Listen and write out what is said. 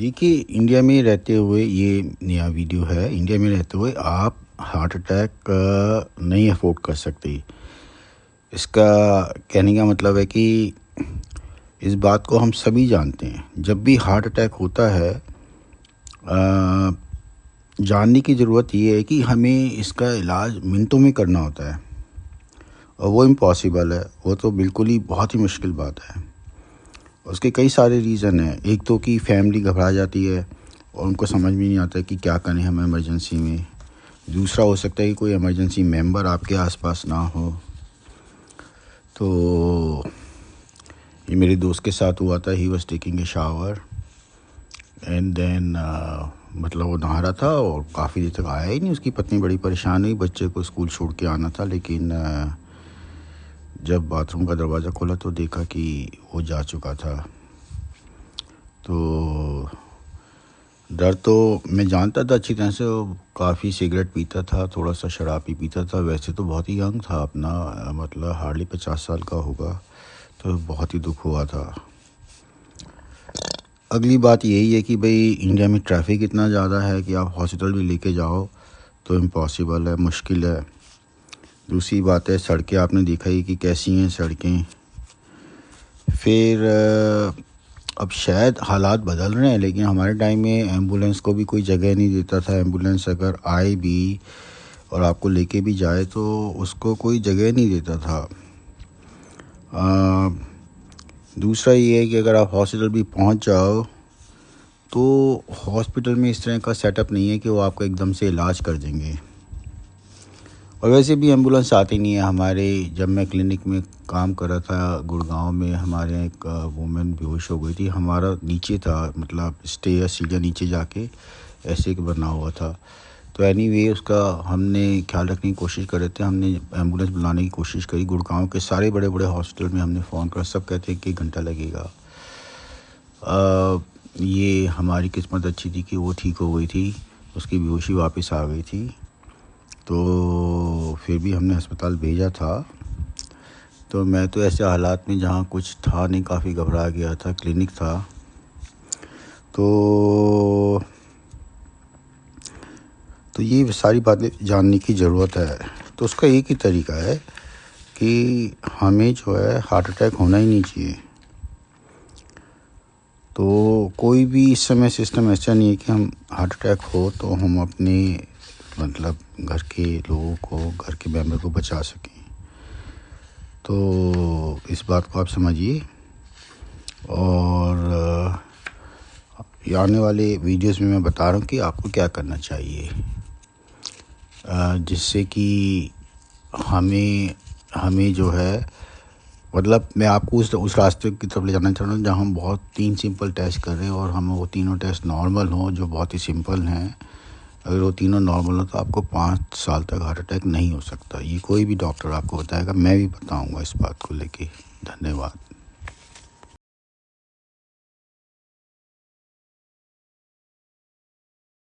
देखिए, इंडिया में रहते हुए ये नया वीडियो है। इंडिया में रहते हुए आप हार्ट अटैक नहीं अफोर्ड कर सकते। इसका कहने का मतलब है कि इस बात को हम सभी जानते हैं। जब भी हार्ट अटैक होता है, जानने की ज़रूरत ये है कि हमें इसका इलाज मिनटों में करना होता है और वो इम्पॉसिबल है। वो तो बिल्कुल ही बहुत ही मुश्किल बात है। उसके कई सारे रीज़न हैं। एक तो कि फैमिली घबरा जाती है और उनको समझ में नहीं आता कि क्या करें हम इमरजेंसी में। दूसरा हो सकता है कि कोई इमरजेंसी मेंबर आपके आसपास ना हो। तो ये मेरे दोस्त के साथ हुआ था। He was taking a shower and then मतलब वो नहा रहा था और काफ़ी देर तक आया ही नहीं। उसकी पत्नी बड़ी परेशान हुई। बच्चे को स्कूल छोड़ के आना था, लेकिन जब बाथरूम का दरवाज़ा खोला तो देखा कि वो जा चुका था। तो डर तो मैं जानता था अच्छी तरह से। वो काफ़ी सिगरेट पीता था, थोड़ा सा शराब भी पीता था। वैसे तो बहुत ही यंग था, अपना मतलब हार्डली 50 साल का होगा। तो बहुत ही दुख हुआ था। अगली बात यही है कि भाई इंडिया में ट्रैफिक इतना ज़्यादा है कि आप हॉस्पिटल भी लेके जाओ तो इम्पॉसिबल है, मुश्किल है। दूसरी बात है, सड़कें आपने देखा ही कि कैसी हैं सड़कें। फिर अब शायद हालात बदल रहे हैं, लेकिन हमारे टाइम में एम्बुलेंस को भी कोई जगह नहीं देता था। एम्बुलेंस अगर आए भी और आपको लेके भी जाए तो उसको कोई जगह नहीं देता था। दूसरा ये है कि अगर आप हॉस्पिटल भी पहुंच जाओ तो हॉस्पिटल में इस तरह का सेटअप नहीं है कि वो आपका एकदम से इलाज कर देंगे। और वैसे भी एम्बुलेंस आती नहीं है। हमारे जब मैं क्लिनिक में काम कर रहा था गुड़गांव में, हमारे एक वुमेन बेहोश हो गई थी। हमारा नीचे था, मतलब स्टेयर सीढ़ियाँ नीचे जाके ऐसे एक बना हुआ था। तो एनीवे उसका हमने ख्याल रखने की कोशिश कर रहे थे। हमने एम्बुलेंस बुलाने की कोशिश करी। गुड़गांव के सारे बड़े बड़े हॉस्पिटल में हमने फ़ोन करा, सब कहते हैं कि 1 घंटा लगेगा। ये हमारी किस्मत अच्छी थी कि वो ठीक हो गई थी, उसकी बेहोशी वापस आ गई थी। तो फिर भी हमने अस्पताल भेजा था। तो मैं तो ऐसे हालात में जहाँ कुछ था नहीं, काफ़ी घबरा गया था। क्लिनिक था तो ये सारी बातें जानने की ज़रूरत है। तो उसका एक ही तरीका है कि हमें जो है हार्ट अटैक होना ही नहीं चाहिए। तो कोई भी इस समय सिस्टम ऐसा नहीं है कि हम हार्ट अटैक हो तो हम अपने मतलब घर के लोगों को, घर के मेंबर को बचा सकें। तो इस बात को आप समझिए और ये आने वाले वीडियोस में मैं बता रहा हूँ कि आपको क्या करना चाहिए, जिससे कि हमें जो है, मतलब मैं आपको उस रास्ते की तरफ ले जाना चाह रहा हूँ जहाँ हम बहुत 3 सिंपल टेस्ट कर रहे हैं और हम वो तीनों टेस्ट नॉर्मल हों, जो बहुत ही सिंपल हैं। अगर वो तीनों नॉर्मल हो तो आपको 5 साल तक हार्ट अटैक नहीं हो सकता। ये कोई भी डॉक्टर आपको बताएगा, मैं भी बताऊँगा इस बात को लेके। धन्यवाद।